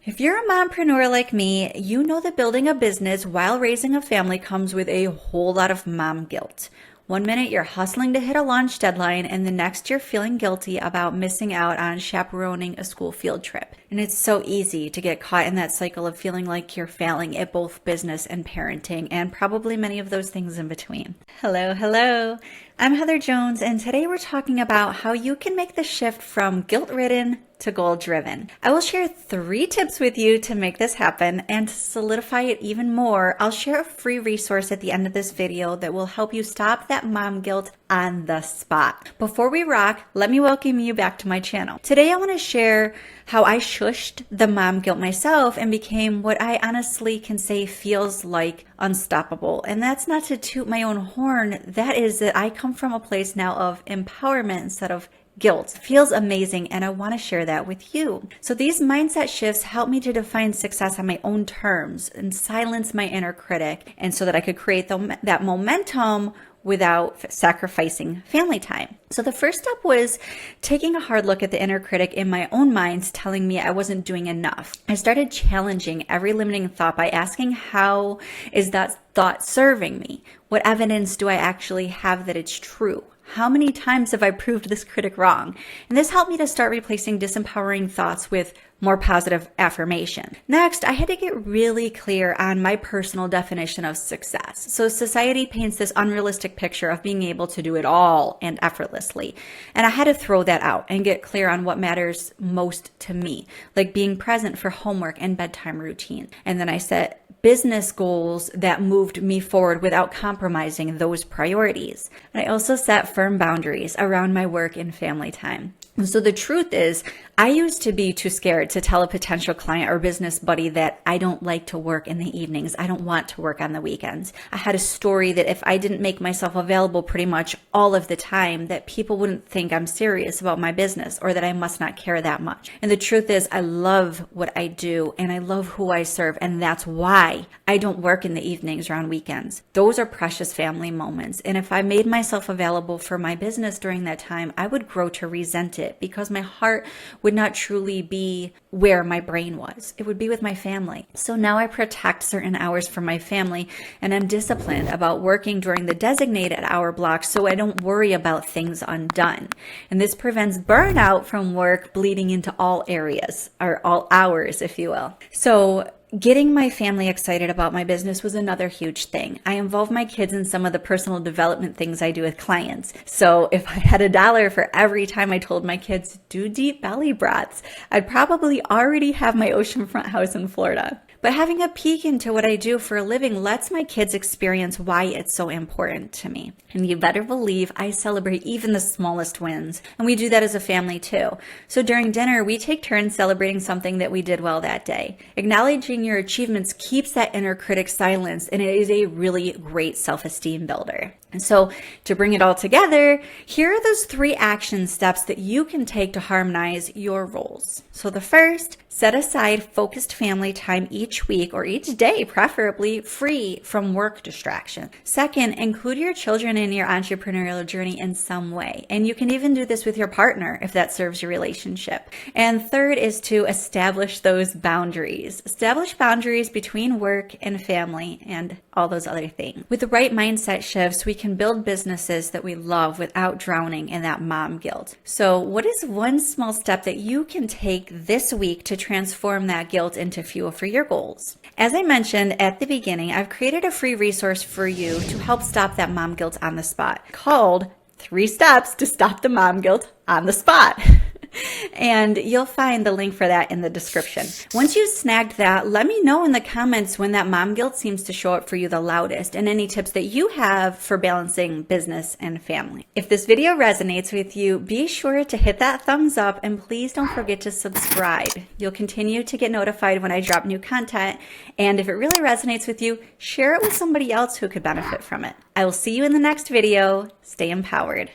If you're a mompreneur like me, you know that building a business while raising a family comes with a whole lot of mom guilt. One minute you're hustling to hit a launch deadline, and the next you're feeling guilty about missing out on chaperoning a school field trip. And it's so easy to get caught in that cycle of feeling like you're failing at both business and parenting, and probably many of those things in between. Hello. I'm Heather Jones, and today we're talking about how you can make the shift from guilt-ridden to goal-driven. I will share 3 tips with you to make this happen, and to solidify it even more, I'll share a free resource at the end of this video that will help you stop that mom guilt on the spot. Before we rock, let me welcome you back to my channel. Today I want to share how I shushed the mom guilt myself and became what I honestly can say feels like unstoppable. And that's not to toot my own horn, that is that I come from a place now of empowerment instead of guilt. It feels amazing, and I want to share that with you. So these mindset shifts help me to define success on my own terms and silence my inner critic, and so that I could create that momentum without sacrificing family time. So the first step was taking a hard look at the inner critic in my own mind telling me I wasn't doing enough. I started challenging every limiting thought by asking, how is that thought serving me? What evidence do I actually have that it's true? How many times have I proved this critic wrong? And this helped me to start replacing disempowering thoughts with more positive affirmation. Next, I had to get really clear on my personal definition of success. So society paints this unrealistic picture of being able to do it all and effortlessly. And I had to throw that out and get clear on what matters most to me, like being present for homework and bedtime routine. And then I set business goals that moved me forward without compromising those priorities. And I also set firm boundaries around my work and family time. And so the truth is, I used to be too scared to tell a potential client or business buddy that I don't like to work in the evenings. I don't want to work on the weekends. I had a story that if I didn't make myself available pretty much all of the time, that people wouldn't think I'm serious about my business or that I must not care that much. And the truth is, I love what I do and I love who I serve. And that's why I don't work in the evenings or on weekends. Those are precious family moments. And if I made myself available for my business during that time, I would grow to resent it, because my heart would not truly be where my brain was. It would be with my family. So now I protect certain hours for my family, and I'm disciplined about working during the designated hour blocks so I don't worry about things undone. And this prevents burnout from work bleeding into all areas, or all hours, if you will. So getting my family excited about my business was another huge thing. I involve my kids in some of the personal development things I do with clients. So if I had $1 for every time I told my kids, do deep belly breaths, I'd probably already have my oceanfront house in Florida. But having a peek into what I do for a living lets my kids experience why it's so important to me. And you better believe I celebrate even the smallest wins. And we do that as a family too. So during dinner, we take turns celebrating something that we did well that day. Acknowledging your achievements keeps that inner critic silenced, and it is a really great self-esteem builder. And so to bring it all together, here are those 3 action steps that you can take to harmonize your roles. So the first, set aside focused family time each week or each day, preferably free from work distraction. Second, include your children in your entrepreneurial journey in some way. And you can even do this with your partner if that serves your relationship. And third is to establish those boundaries. Establish boundaries between work and family and all those other things. With the right mindset shifts, we can build businesses that we love without drowning in that mom guilt. So what is one small step that you can take this week to transform that guilt into fuel for your goals? As I mentioned at the beginning, I've created a free resource for you to help stop that mom guilt on the spot, called 3 Steps to Stop the Mom Guilt on the Spot. And you'll find the link for that in the description. Once you've snagged that, let me know in the comments when that mom guilt seems to show up for you the loudest, and any tips that you have for balancing business and family. If this video resonates with you, be sure to hit that thumbs up, and please don't forget to subscribe. You'll continue to get notified when I drop new content, and if it really resonates with you, share it with somebody else who could benefit from it. I will see you in the next video. Stay empowered.